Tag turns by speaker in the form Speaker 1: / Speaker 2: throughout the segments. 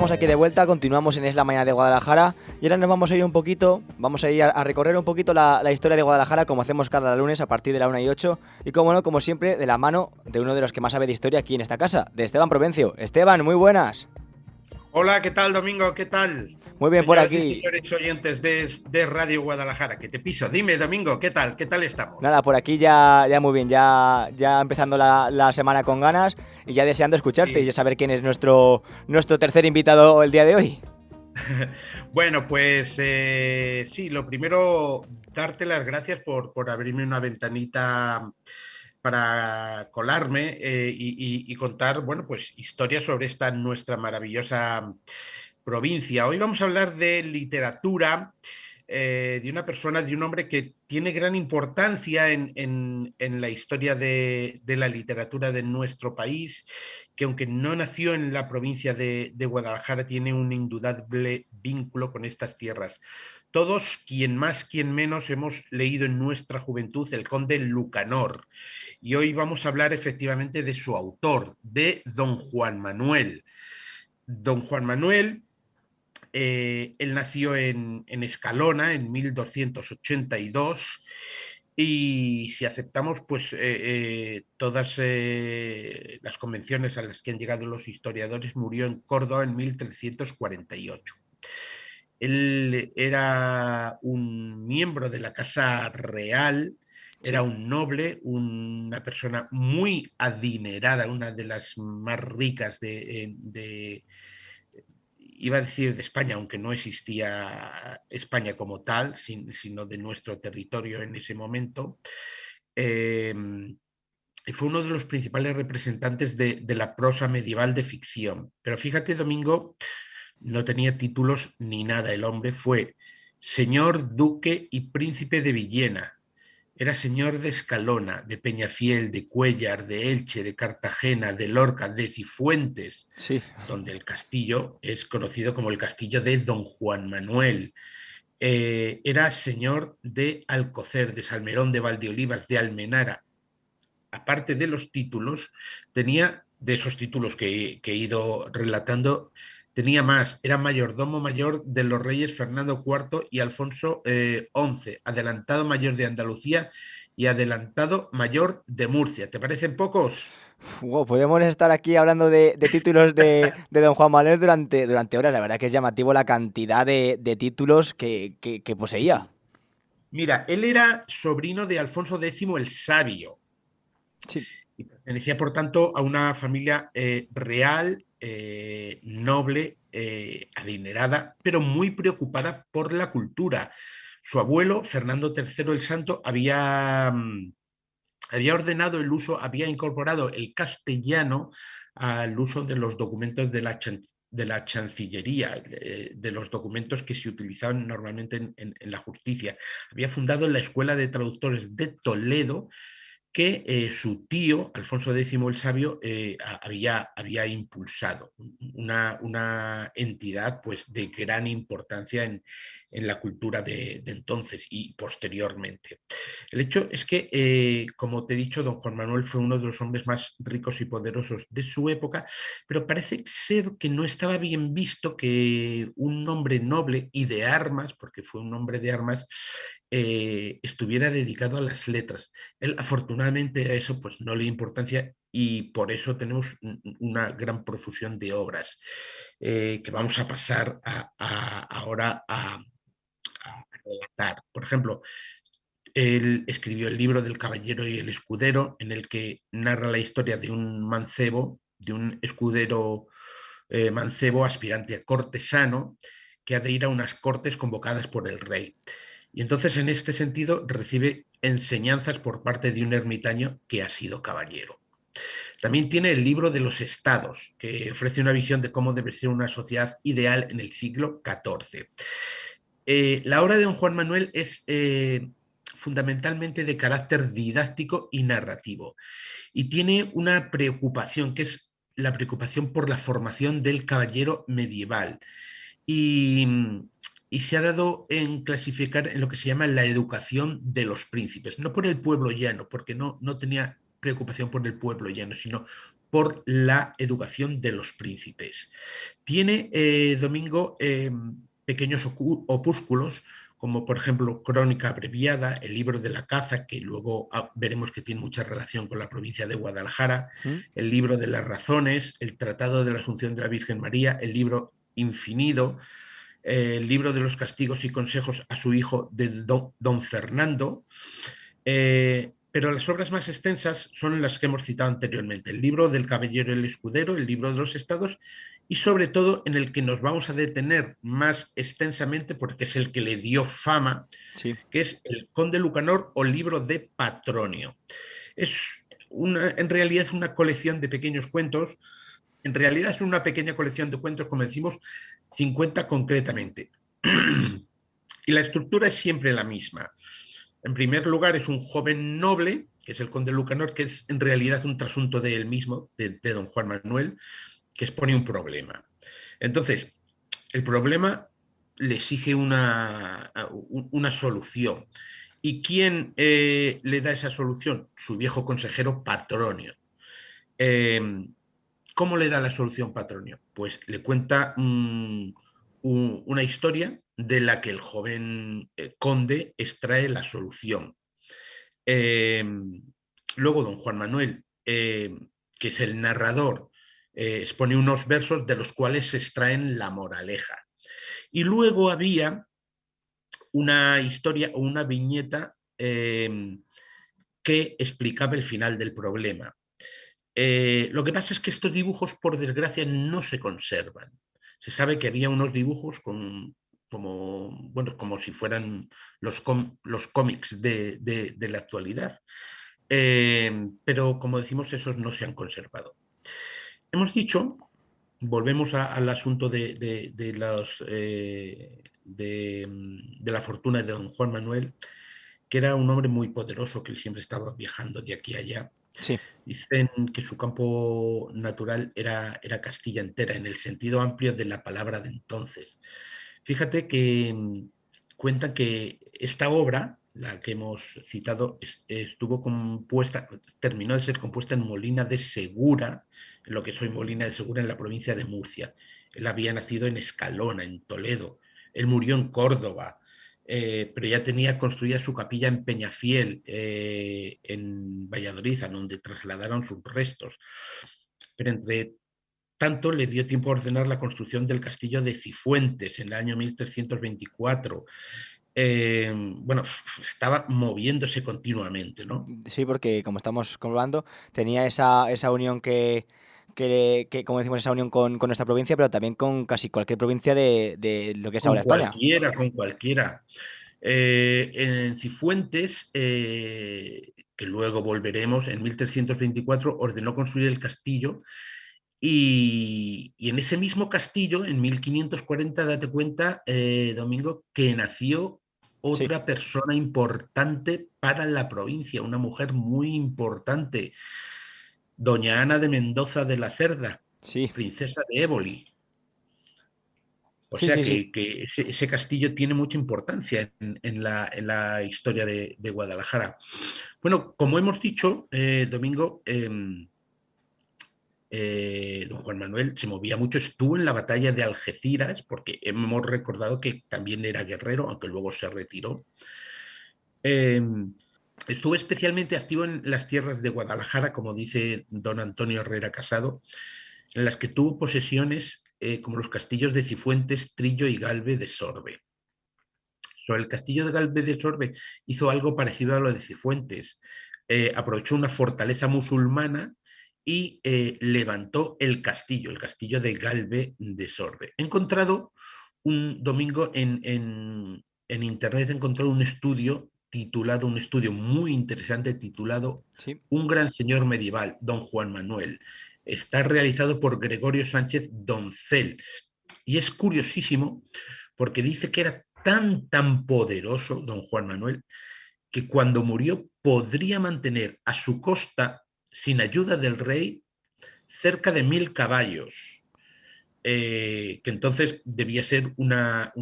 Speaker 1: estamos aquí de vuelta, continuamos en Es la Mañana de Guadalajara y ahora nos vamos a ir un poquito, vamos a ir a recorrer un poquito la historia de Guadalajara como hacemos cada lunes a partir de la 1:08 y como no, como siempre, de la mano de uno de los que más sabe de historia aquí en esta casa, de Esteban Provencio. Esteban, muy buenas.
Speaker 2: Hola, ¿qué tal, Domingo? ¿Qué tal?
Speaker 1: Muy bien por
Speaker 2: Señoras y
Speaker 1: aquí.
Speaker 2: señores oyentes de Radio Guadalajara, que te piso. Dime, Domingo, ¿qué tal? ¿Qué tal estamos?
Speaker 1: Nada, por aquí ya muy bien, ya empezando la semana con ganas y ya deseando escucharte y
Speaker 2: Sí.
Speaker 1: ya saber quién es nuestro tercer invitado el día de hoy.
Speaker 2: Bueno, pues sí, lo primero, darte las gracias por abrirme una ventanita para colarme y contar, bueno, pues historias sobre esta nuestra maravillosa provincia. Hoy vamos a hablar de literatura, de una persona, de un hombre que tiene gran importancia en la historia de la literatura de nuestro país, que aunque no nació en la provincia de Guadalajara, tiene un indudable vínculo con estas tierras. Todos, quien más, quien menos, hemos leído en nuestra juventud El Conde Lucanor. Y hoy vamos a hablar efectivamente de su autor, de Don Juan Manuel. Don Juan Manuel, él nació en Escalona en 1282 y si aceptamos pues todas las convenciones a las que han llegado los historiadores, murió en Córdoba en 1348. Él era un miembro de la Casa Real, era
Speaker 1: Sí.
Speaker 2: un noble, una persona muy adinerada, una de las más ricas iba a decir de España, aunque no existía España como tal, sino de nuestro territorio en ese momento. Eh, y fue uno de los principales representantes de la prosa medieval de ficción. Pero fíjate, Domingo, no tenía títulos ni nada. El hombre fue señor, duque y príncipe de Villena. Era señor de Escalona, de Peñafiel, de Cuéllar, de Elche, de Cartagena, de Lorca, de Cifuentes,
Speaker 1: Sí.
Speaker 2: donde el castillo es conocido como el castillo de Don Juan Manuel. Era señor de Alcocer, de Salmerón, de Valdeolivas, de Almenara. Aparte de los títulos, tenía, de esos títulos que he ido relatando, tenía más. Era mayordomo mayor de los reyes Fernando IV y Alfonso XI, adelantado mayor de Andalucía y adelantado mayor de Murcia. ¿Te parecen pocos?
Speaker 1: Wow, podemos estar aquí hablando de títulos de Don Juan Manuel durante horas. La verdad que es llamativo la cantidad de títulos que poseía.
Speaker 2: Sí. Mira, él era sobrino de Alfonso X el Sabio
Speaker 1: Sí.
Speaker 2: y pertenecía, por tanto, a una familia real, noble, adinerada, pero muy preocupada por la cultura. Su abuelo, Fernando III el Santo, había ordenado el uso, había incorporado el castellano al uso de los documentos de la Chancillería, de los documentos que se utilizaban normalmente en la justicia. Había fundado la Escuela de Traductores de Toledo, que su tío, Alfonso X el Sabio, había impulsado, una entidad pues, de gran importancia en la cultura de entonces y posteriormente. El hecho es que, como te he dicho, don Juan Manuel fue uno de los hombres más ricos y poderosos de su época, pero parece ser que no estaba bien visto que un hombre noble y de armas, porque fue un hombre de armas, estuviera dedicado a las letras. Él, afortunadamente, a eso pues, no le dio importancia y por eso tenemos una gran profusión de obras que vamos a pasar ahora a relatar. Por ejemplo, él escribió el libro del Caballero y el Escudero, en el que narra la historia de un mancebo, de un escudero mancebo aspirante a cortesano, que ha de ir a unas cortes convocadas por el rey. Y entonces, en este sentido, recibe enseñanzas por parte de un ermitaño que ha sido caballero. También tiene el libro de los estados, que ofrece una visión de cómo debe ser una sociedad ideal en el siglo XIV. La obra de don Juan Manuel es fundamentalmente de carácter didáctico y narrativo y tiene una preocupación que es la preocupación por la formación del caballero medieval y, y se ha dado en clasificar en lo que se llama la educación de los príncipes, no por el pueblo llano, porque no tenía preocupación por el pueblo llano, sino por la educación de los príncipes. Tiene, Domingo, pequeños opúsculos, como por ejemplo Crónica Abreviada, el libro de la caza, que luego veremos que tiene mucha relación con la provincia de Guadalajara,
Speaker 1: ¿Mm?
Speaker 2: el libro de las razones, el Tratado de la Asunción de la Virgen María, el libro Infinido, el libro de los castigos y consejos a su hijo de don Fernando, pero las obras más extensas son las que hemos citado anteriormente, el libro del Caballero y el Escudero, el libro de los Estados y sobre todo en el que nos vamos a detener más extensamente porque es el que le dio fama,
Speaker 1: Sí.
Speaker 2: que es el Conde Lucanor o libro de Patronio. En realidad es una colección de pequeños cuentos, en realidad es una pequeña colección de cuentos, como decimos, 50 concretamente. Y la estructura es siempre la misma. En primer lugar, es un joven noble, que es el conde Lucanor, que es en realidad un trasunto de él mismo, de don Juan Manuel, que expone un problema. Entonces, el problema le exige una solución. ¿Y quién le da esa solución? Su viejo consejero Patronio. Eh, ¿Cómo le da la solución Patronio? Pues le cuenta una historia de la que el joven conde extrae la solución. Eh, Luego don Juan Manuel, que es el narrador, expone unos versos de los cuales se extraen la moraleja. Y luego había una historia o una viñeta que explicaba el final del problema. Lo que pasa es que estos dibujos, por desgracia, no se conservan. Se sabe que había unos dibujos como si fueran los cómics de la actualidad. Pero como decimos, esos no se han conservado. Hemos dicho, volvemos al asunto de la fortuna de don Juan Manuel, que era un hombre muy poderoso, que él siempre estaba viajando de aquí a allá.
Speaker 1: Sí.
Speaker 2: Dicen que su campo natural era Castilla entera, en el sentido amplio de la palabra de entonces. Fíjate que cuentan que esta obra, la que hemos citado, estuvo compuesta, terminó de ser compuesta en Molina de Segura, en lo que soy Molina de Segura, en la provincia de Murcia. Él había nacido en Escalona, en Toledo. Él murió en Córdoba, pero ya tenía construida su capilla en Peñafiel, en Valladolid, a donde trasladaron sus restos. Pero entre tanto, le dio tiempo a ordenar la construcción del castillo de Cifuentes en el año 1324. Bueno, estaba moviéndose continuamente, ¿no?
Speaker 1: Sí, porque como estamos comprobando, tenía esa unión como decimos, esa unión con nuestra provincia, pero también con casi cualquier provincia de lo que es ahora España.
Speaker 2: Con cualquiera. En Cifuentes, que luego volveremos, en 1324 ordenó construir el castillo y en ese mismo castillo, en 1540, date cuenta, Domingo, que nació
Speaker 1: Sí,
Speaker 2: otra persona importante para la provincia, una mujer muy importante, doña Ana de Mendoza de la Cerda,
Speaker 1: sí,
Speaker 2: princesa de Éboli. O
Speaker 1: sí,
Speaker 2: sea
Speaker 1: sí, sí.
Speaker 2: que ese castillo tiene mucha importancia en la historia de Guadalajara. Bueno, como hemos dicho, Domingo, don Juan Manuel se movía mucho, estuvo en la batalla de Algeciras, porque hemos recordado que también era guerrero, aunque luego se retiró. Eh, Estuvo especialmente activo en las tierras de Guadalajara, como dice don Antonio Herrera Casado, en las que tuvo posesiones como los castillos de Cifuentes, Trillo y Galve de Sorbe. Sobre el castillo de Galve de Sorbe hizo algo parecido a lo de Cifuentes. Aprovechó una fortaleza musulmana y levantó el castillo de Galve de Sorbe. He encontrado un domingo en internet, he encontrado un estudio muy interesante titulado
Speaker 1: Sí.
Speaker 2: Un gran señor medieval, don Juan Manuel. Está realizado por Gregorio Sánchez Doncel y es curiosísimo porque dice que era tan poderoso don Juan Manuel que cuando murió podría mantener a su costa, sin ayuda del rey, cerca de 1000 caballos, que entonces debía ser una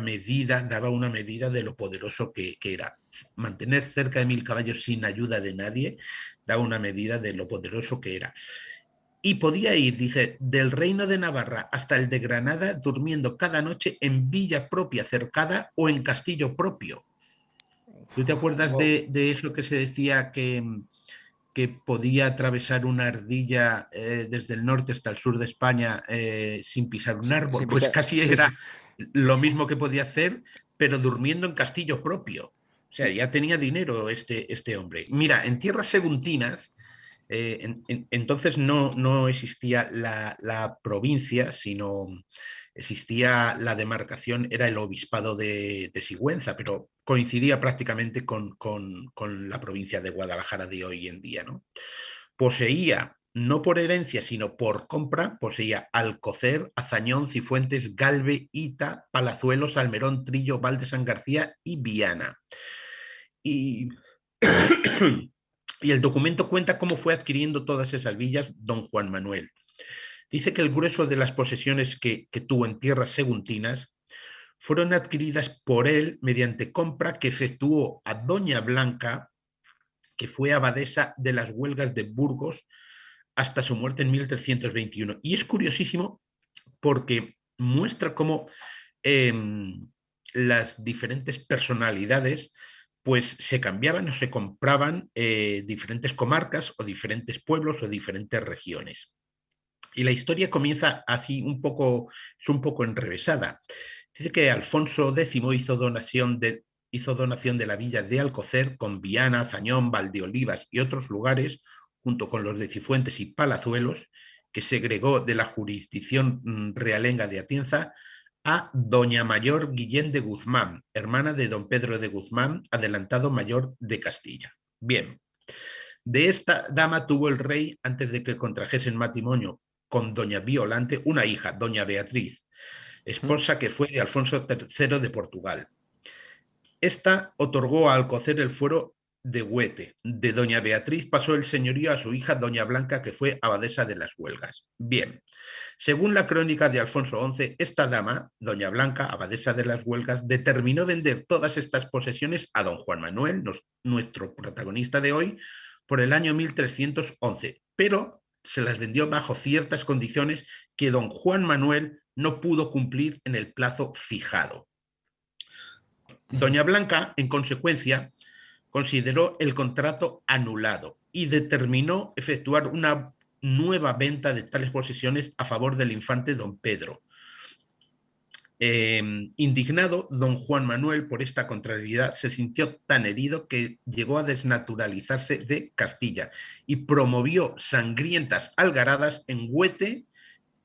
Speaker 2: medida, daba una medida de lo poderoso que era. Mantener cerca de 1000 caballos sin ayuda de nadie daba una medida de lo poderoso que era. y podía ir, dice, del reino de Navarra hasta el de Granada, durmiendo cada noche en villa propia cercada o en castillo propio. ¿Tú te acuerdas
Speaker 1: Wow.
Speaker 2: de eso que se decía que podía atravesar una ardilla desde el norte hasta el sur de España sin pisar un árbol?
Speaker 1: Sin
Speaker 2: Pues
Speaker 1: pisar.
Speaker 2: casi
Speaker 1: Sí.
Speaker 2: era lo mismo que podía hacer, pero durmiendo en castillo propio. O sea,
Speaker 1: Sí.
Speaker 2: ya tenía dinero este hombre. Mira, en tierras seguntinas, entonces no existía la provincia, sino existía la demarcación, era el obispado de Sigüenza, pero coincidía prácticamente con la provincia de Guadalajara de hoy en día, ¿no? Poseía, no por herencia, sino por compra, poseía Alcocer, Azañón, Cifuentes, Galve, Ita, Palazuelos, Almerón, Trillo, Val San García y Viana. Y, y el documento cuenta cómo fue adquiriendo todas esas villas don Juan Manuel. Dice que el grueso de las posesiones que tuvo en tierras seguntinas fueron adquiridas por él mediante compra que efectuó a Doña Blanca, que fue abadesa de las huelgas de Burgos hasta su muerte en 1321. Y es curiosísimo porque muestra cómo eh, las diferentes personalidades pues se cambiaban o se compraban diferentes comarcas o diferentes pueblos o diferentes regiones. Y la historia comienza así es un poco enrevesada. Dice que Alfonso X hizo donación de la villa de Alcocer con Viana, Zañón, Valdeolivas y otros lugares, junto con los de Cifuentes y Palazuelos, que segregó de la jurisdicción realenga de Atienza a doña Mayor Guillén de Guzmán, hermana de don Pedro de Guzmán, adelantado mayor de Castilla. Bien, de esta dama tuvo el rey, antes de que contrajesen matrimonio con doña Violante, una hija, doña Beatriz,
Speaker 1: ¿Mm?
Speaker 2: esposa que fue de Alfonso III de Portugal. Esta otorgó a Alcocer el fuero de Huete. De doña Beatriz pasó el señorío a su hija doña Blanca, que fue abadesa de las Huelgas. Bien, según la crónica de Alfonso XI, esta dama, doña Blanca, abadesa de las Huelgas, determinó vender todas estas posesiones a don Juan Manuel, nuestro protagonista de hoy, por el año 1311, pero se las vendió bajo ciertas condiciones que don Juan Manuel no pudo cumplir en el plazo fijado. Doña Blanca, en consecuencia, consideró el contrato anulado y determinó efectuar una nueva venta de tales posesiones a favor del infante don Pedro. Indignado, don Juan Manuel por esta contrariedad se sintió tan herido que llegó a desnaturalizarse de Castilla y promovió sangrientas algaradas en Huete,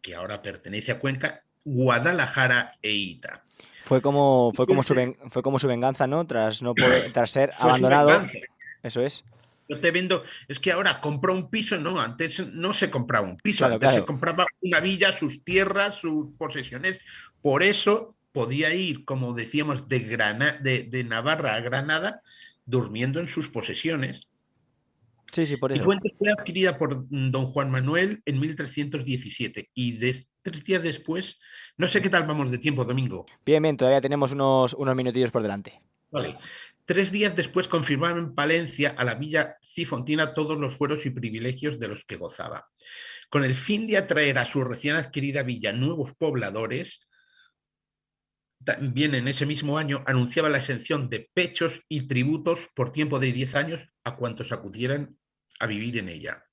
Speaker 2: que ahora pertenece a Cuenca, Guadalajara e Ita.
Speaker 1: Fue como su venganza, ¿no? Tras no poder, tras ser
Speaker 2: Fue su
Speaker 1: abandonado.
Speaker 2: venganza.
Speaker 1: Eso es.
Speaker 2: Yo te vendo, es que ahora compra un piso, no, antes no se compraba un piso,
Speaker 1: Claro,
Speaker 2: antes se
Speaker 1: claro.
Speaker 2: compraba una villa, sus tierras, sus posesiones. Por eso podía ir, como decíamos, de Navarra a Granada, durmiendo en sus posesiones.
Speaker 1: Sí, sí, por
Speaker 2: Y
Speaker 1: eso.
Speaker 2: Fuente fue adquirida por don Juan Manuel en 1317 y 3 días después, no sé qué tal vamos de tiempo, Domingo.
Speaker 1: Bien, bien, todavía tenemos unos minutillos por delante.
Speaker 2: Vale. 3 días después confirmaron en Palencia a la villa Cifontina todos los fueros y privilegios de los que gozaba. Con el fin de atraer a su recién adquirida villa nuevos pobladores, también en ese mismo año anunciaba la exención de pechos y tributos por tiempo de 10 años a cuantos acudieran a vivir en ella.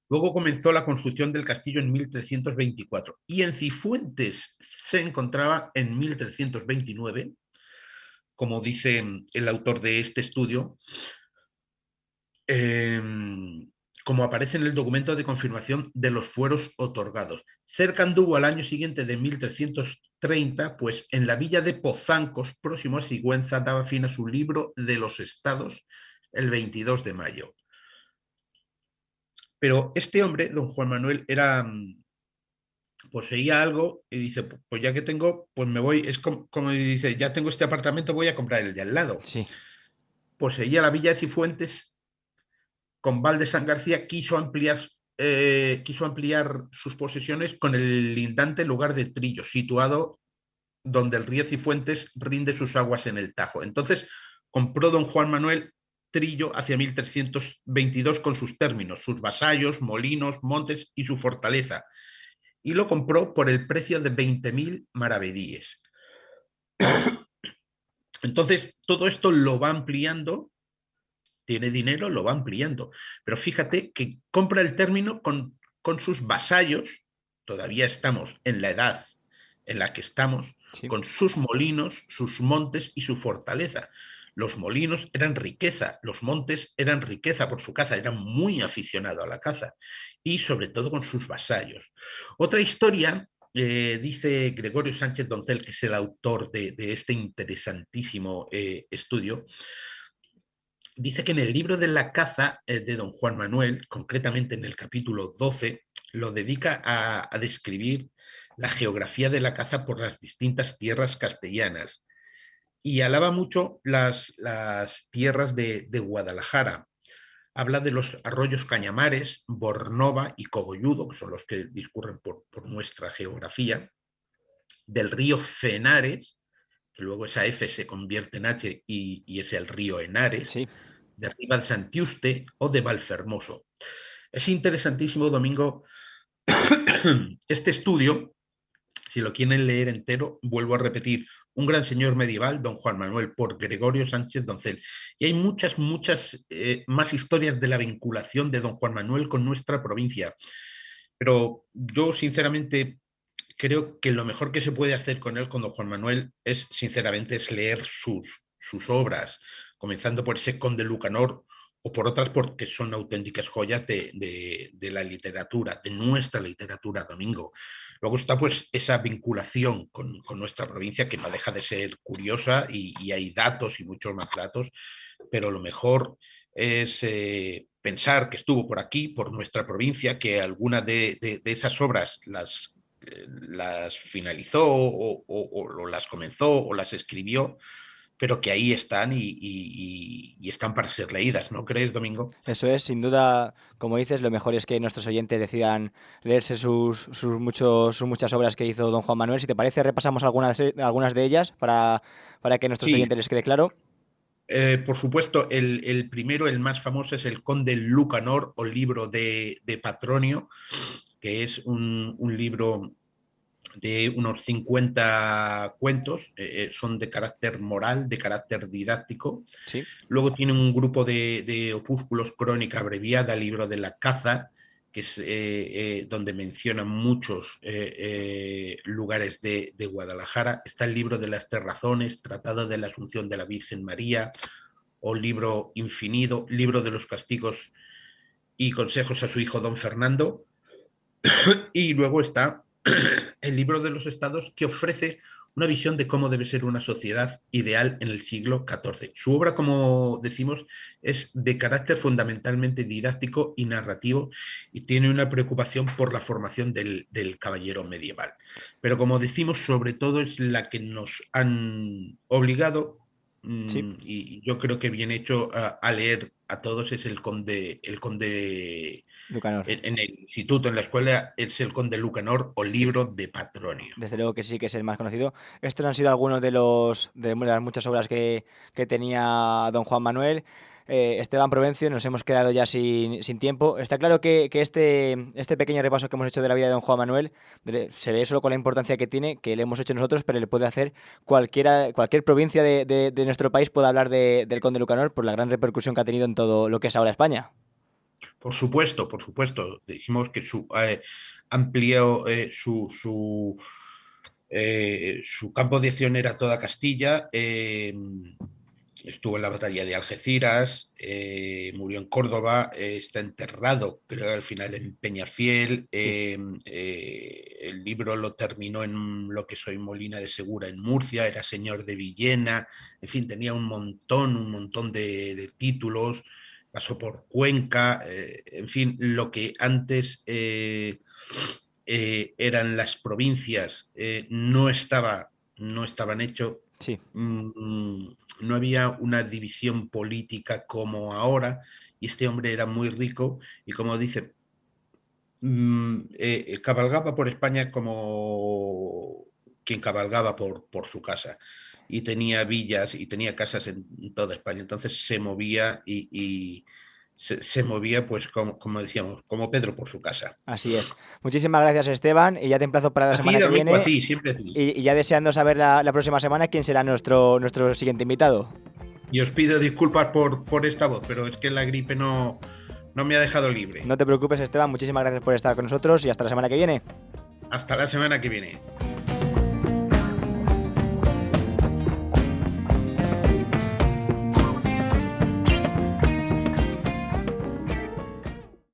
Speaker 2: Luego comenzó la construcción del castillo en 1324 y en Cifuentes se encontraba en 1329, como dice el autor de este estudio, eh, como aparece en el documento de confirmación de los fueros otorgados. Cerca anduvo al año siguiente de 1330, pues en la villa de Pozancos, próximo a Sigüenza, daba fin a su libro de los estados el 22 de mayo. Pero este hombre, don Juan Manuel, poseía algo y dice, pues ya que tengo, pues me voy, es como dice, ya tengo este apartamento, voy a comprar el de al lado.
Speaker 1: Sí.
Speaker 2: Poseía la villa de Cifuentes con Val de San García, quiso ampliar sus posesiones con el lindante lugar de Trillo, situado donde el río Cifuentes rinde sus aguas en el Tajo. Entonces compró don Juan Manuel Trillo hacia 1322 con sus términos, sus vasallos, molinos, montes y su fortaleza, y lo compró por el precio de 20.000 maravedíes. Entonces, todo esto lo va ampliando, tiene dinero, lo va ampliando, pero fíjate que compra el término con sus vasallos, todavía estamos en la edad en la que estamos,
Speaker 1: Sí.
Speaker 2: con sus molinos, sus montes y su fortaleza. Los molinos eran riqueza, los montes eran riqueza por su caza, era muy aficionado a la caza y sobre todo con sus vasallos. Otra historia, dice Gregorio Sánchez Doncel, que es el autor de este interesantísimo estudio, dice que en el libro de la caza de don Juan Manuel, concretamente en el capítulo 12, lo dedica a describir la geografía de la caza por las distintas tierras castellanas y alaba mucho las tierras de Guadalajara. Habla de los arroyos Cañamares, Bornova y Cogolludo, que son los que discurren por nuestra geografía, del río Fenares, que luego esa F se convierte en H y es el río Henares,
Speaker 1: Sí.
Speaker 2: de Riva de Santiuste o de Valfermoso. Es interesantísimo, Domingo, este estudio, si lo quieren leer entero, vuelvo a repetir, Un gran señor medieval, don Juan Manuel, por Gregorio Sánchez Doncel. Y hay muchas, muchas más historias de la vinculación de don Juan Manuel con nuestra provincia. Pero yo, sinceramente, creo que lo mejor que se puede hacer con él, con don Juan Manuel, es, sinceramente, es leer sus obras, comenzando por ese Conde Lucanor o por otras porque son auténticas joyas de la literatura, de nuestra literatura, Domingo. Luego está pues esa vinculación con nuestra provincia que no deja de ser curiosa y hay datos y muchos más datos, pero lo mejor es pensar que estuvo por aquí, por nuestra provincia, que algunas de esas obras las finalizó o las comenzó o las escribió, pero que ahí están y están para ser leídas, ¿no crees, Domingo?
Speaker 1: Eso es, sin duda, como dices, lo mejor es que nuestros oyentes decidan leerse sus muchas obras que hizo don Juan Manuel. Si te parece, repasamos algunas de ellas para que a nuestros
Speaker 2: Sí,
Speaker 1: oyentes les quede claro.
Speaker 2: por supuesto, el primero, el más famoso, es el Conde Lucanor o libro de Patronio, que es un libro de unos 50 cuentos, son de carácter moral, de carácter didáctico.
Speaker 1: Sí.
Speaker 2: Luego tiene un grupo de opúsculos, crónica abreviada, libro de la caza, que es donde mencionan muchos lugares de Guadalajara. Está el libro de las tres razones, Tratado de la Asunción de la Virgen María, o libro Infinido, libro de los castigos y consejos a su hijo don Fernando. Y luego está el libro de los estados, que ofrece una visión de cómo debe ser una sociedad ideal en el siglo XIV. Su obra, como decimos, es de carácter fundamentalmente didáctico y narrativo y tiene una preocupación por la formación del caballero medieval. Pero como decimos, sobre todo es la que nos han obligado,
Speaker 1: Sí.
Speaker 2: y yo creo que bien hecho a leer a todos, es el conde
Speaker 1: Lucanor.
Speaker 2: en el instituto, en la escuela, es el Conde Lucanor o
Speaker 1: Sí.
Speaker 2: libro de Patronio.
Speaker 1: Desde luego que sí, que es el más conocido. Estos han sido algunos de las muchas obras que tenía don Juan Manuel. Esteban Provencio, nos hemos quedado ya sin tiempo. Está claro que este pequeño repaso que hemos hecho de la vida de don Juan Manuel se ve solo con la importancia que tiene, que le hemos hecho nosotros, pero le puede hacer cualquier provincia de nuestro país puede hablar del Conde Lucanor por la gran repercusión que ha tenido en todo lo que es ahora España.
Speaker 2: Por supuesto, por supuesto. Dijimos que amplió su campo de acción era toda Castilla. Estuvo en la batalla de Algeciras, murió en Córdoba, está enterrado, creo, al final en Peñafiel.
Speaker 1: Sí.
Speaker 2: El libro lo terminó en lo que soy Molina de Segura, en Murcia, era señor de Villena, en fin, tenía un montón de títulos, pasó por Cuenca, en fin, lo que antes eran las provincias, no estaban hechos.
Speaker 1: Sí.
Speaker 2: No había una división política como ahora, y este hombre era muy rico y, como dice, cabalgaba por España como quien cabalgaba por su casa. y tenía villas y tenía casas en toda España. Entonces se movía y se movía, pues como decíamos, como Pedro por su casa.
Speaker 1: Así es. Muchísimas gracias, Esteban, y ya te emplazo para la
Speaker 2: A ti,
Speaker 1: semana que
Speaker 2: Domenico, a
Speaker 1: viene.
Speaker 2: ti, siempre a ti.
Speaker 1: Y ya deseando saber la próxima semana quién será nuestro siguiente invitado.
Speaker 2: Y os pido disculpas por esta voz, pero es que la gripe no me ha dejado libre.
Speaker 1: No te preocupes, Esteban, muchísimas gracias por estar con nosotros y hasta la semana que viene.
Speaker 2: Hasta la semana que viene.